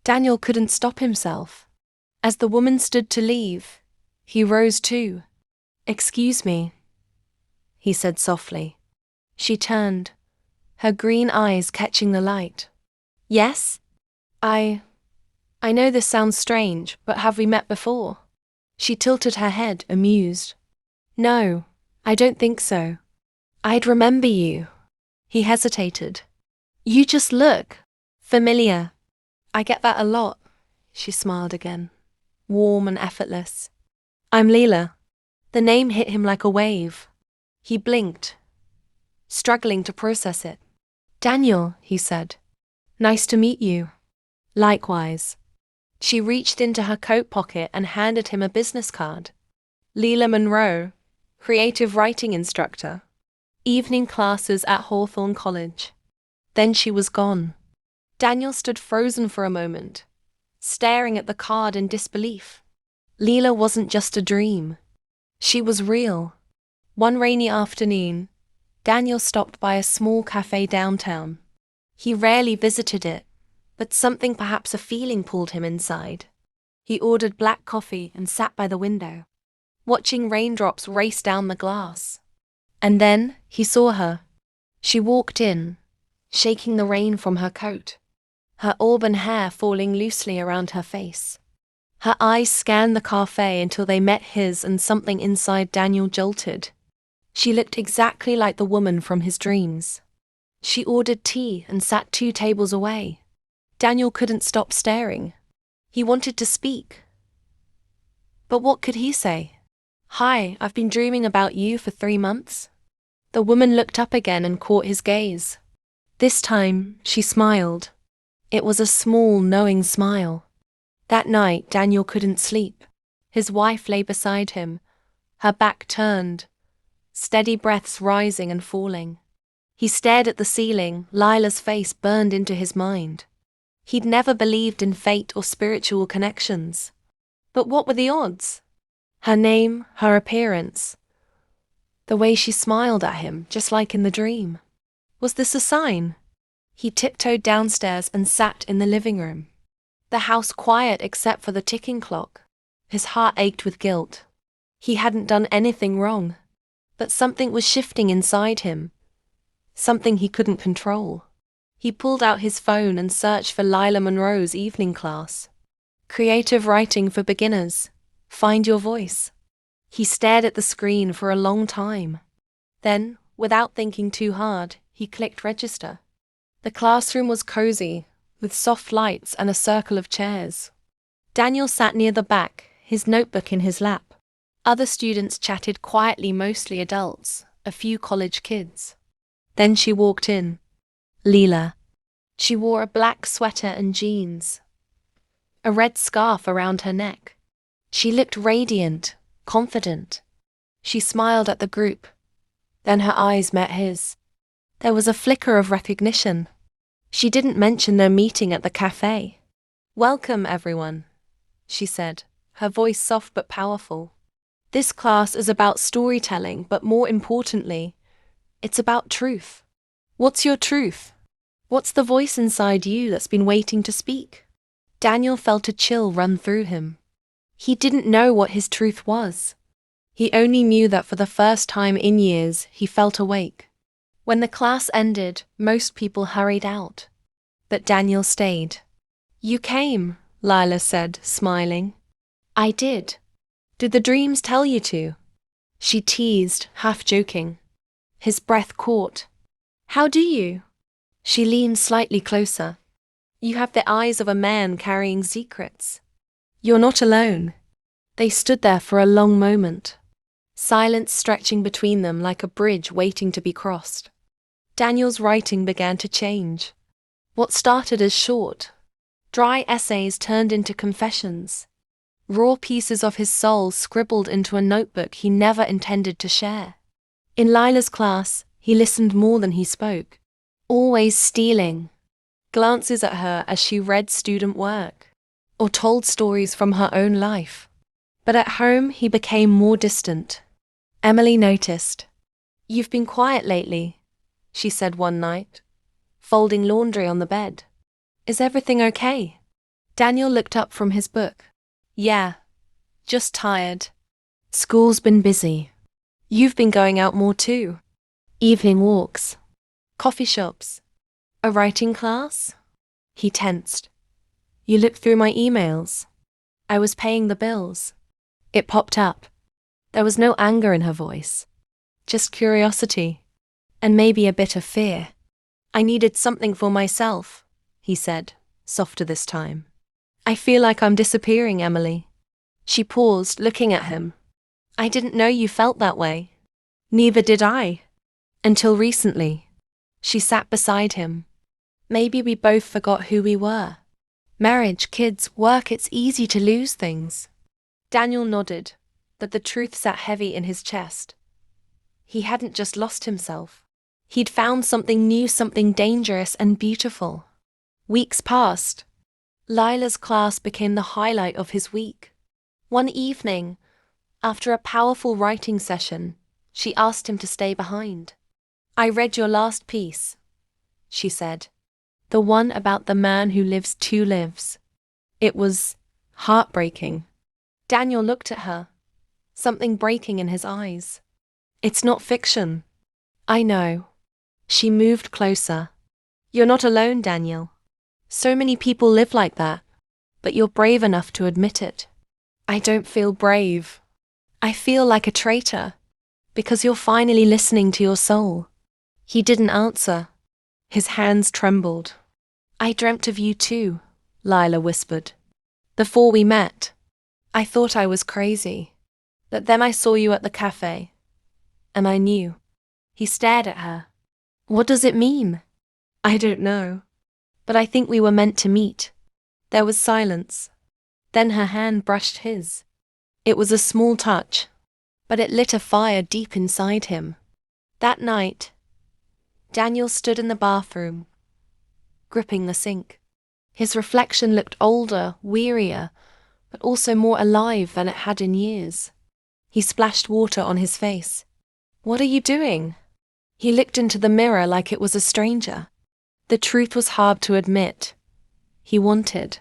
Daniel couldn't stop himself. As the woman stood to leave, he rose too. "Excuse me," he said softly. She turned, her green eyes catching the light. "Yes? I know this sounds strange, but have we met before?" She tilted her head, amused. "No, I don't think so. I'd remember you." He hesitated. "You just look familiar." "I get that a lot," she smiled again, warm and effortless. "I'm Leela." The name hit him like a wave. He blinked, struggling to process it. "Daniel," he said. "Nice to meet you." "Likewise." She reached into her coat pocket and handed him a business card. Leela Monroe, creative writing instructor. Evening classes at Hawthorne College. Then she was gone. Daniel stood frozen for a moment, staring at the card in disbelief. Leela wasn't just a dream. She was real. One rainy afternoon, Daniel stopped by a small cafe downtown. He rarely visited it, but something, perhaps a feeling, pulled him inside. He ordered black coffee and sat by the window, watching raindrops race down the glass. And then he saw her. She walked in, shaking the rain from her coat, her auburn hair falling loosely around her face. Her eyes scanned the cafe until they met his, and something inside Daniel jolted. She looked exactly like the woman from his dreams. She ordered tea and sat 2 tables away. Daniel couldn't stop staring. He wanted to speak. But what could he say? "Hi, I've been dreaming about you for 3 months." The woman looked up again and caught his gaze. This time, she smiled. It was a small, knowing smile. That night, Daniel couldn't sleep. His wife lay beside him, her back turned, steady breaths rising and falling. He stared at the ceiling, Lila's face burned into his mind. He'd never believed in fate or spiritual connections. But what were the odds? Her name, her appearance, the way she smiled at him, just like in the dream. Was this a sign? He tiptoed downstairs and sat in the living room. The house quiet except for the ticking clock. His heart ached with guilt. He hadn't done anything wrong. But something was shifting inside him. Something he couldn't control. He pulled out his phone and searched for Leela Monroe's evening class. Creative writing for beginners. Find your voice. He stared at the screen for a long time. Then, without thinking too hard, he clicked register. The classroom was cozy, with soft lights and a circle of chairs. Daniel sat near the back, his notebook in his lap. Other students chatted quietly, mostly adults, a few college kids. Then she walked in. Leela. She wore a black sweater and jeans, a red scarf around her neck. She looked radiant, confident. She smiled at the group. Then her eyes met his. There was a flicker of recognition. She didn't mention their meeting at the cafe. "Welcome, everyone," she said, her voice soft but powerful. "This class is about storytelling, but more importantly, it's about truth. What's your truth? What's the voice inside you that's been waiting to speak?" Daniel felt a chill run through him. He didn't know what his truth was. He only knew that for the first time in years, he felt awake. When the class ended, most people hurried out. But Daniel stayed. "You came," Leela said, smiling. "I did. Did the dreams tell you to?" She teased, half joking. His breath caught. "How do you?" She leaned slightly closer. "You have the eyes of a man carrying secrets. You're not alone." They stood there for a long moment, silence stretching between them like a bridge waiting to be crossed. Daniel's writing began to change. What started as short, dry essays turned into confessions, raw pieces of his soul scribbled into a notebook he never intended to share. In Lila's class, he listened more than he spoke, always stealing glances at her as she read student work or told stories from her own life. But at home, he became more distant. Emily noticed. "You've been quiet lately," she said one night, folding laundry on the bed. "Is everything okay?" Daniel looked up from his book. Yeah, just tired. School's been busy. You've been going out more too. Evening walks. Coffee shops. A writing class? He tensed. You looked through my emails. I was paying the bills. It popped up. There was no anger in her voice. Just curiosity. And maybe a bit of fear. I needed something for myself, he said, softer this time. I feel like I'm disappearing, Emily. She paused, looking at him. I didn't know you felt that way. Neither did I. Until recently. She sat beside him. Maybe we both forgot who we were. Marriage, kids, work, it's easy to lose things. Daniel nodded, but the truth sat heavy in his chest. He hadn't just lost himself. He'd found something new, something dangerous and beautiful. Weeks passed. Lila's class became the highlight of his week. One evening, after a powerful writing session, she asked him to stay behind. I read your last piece, she said. The one about the man who lives two lives. It was heartbreaking. Daniel looked at her, something breaking in his eyes. It's not fiction. I know. She moved closer. You're not alone, Daniel. So many people live like that, but you're brave enough to admit it. I don't feel brave. I feel like a traitor, because you're finally listening to your soul. He didn't answer. His hands trembled. I dreamt of you too, Lila whispered. Before we met, I thought I was crazy. But then I saw you at the cafe, and I knew. He stared at her. What does it mean? I don't know. But I think we were meant to meet. There was silence. Then her hand brushed his. It was a small touch, but it lit a fire deep inside him. That night, Daniel stood in the bathroom, gripping the sink. His reflection looked older, wearier, but also more alive than it had in years. He splashed water on his face. What are you doing? He looked into the mirror like it was a stranger. The truth was hard to admit. He wanted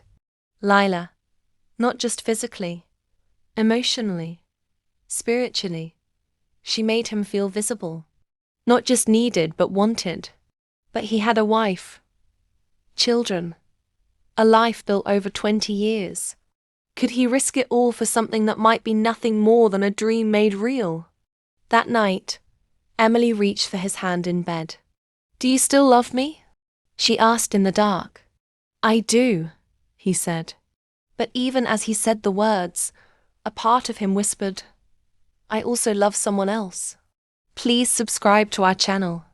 Lila, not just physically, emotionally, spiritually. She made him feel visible. Not just needed, but wanted. But he had a wife, children, a life built over 20 years. Could he risk it all for something that might be nothing more than a dream made real? That night, Emily reached for his hand in bed. Do you still love me? She asked in the dark. I do, he said. But even as he said the words, a part of him whispered, I also love someone else. Please subscribe to our channel.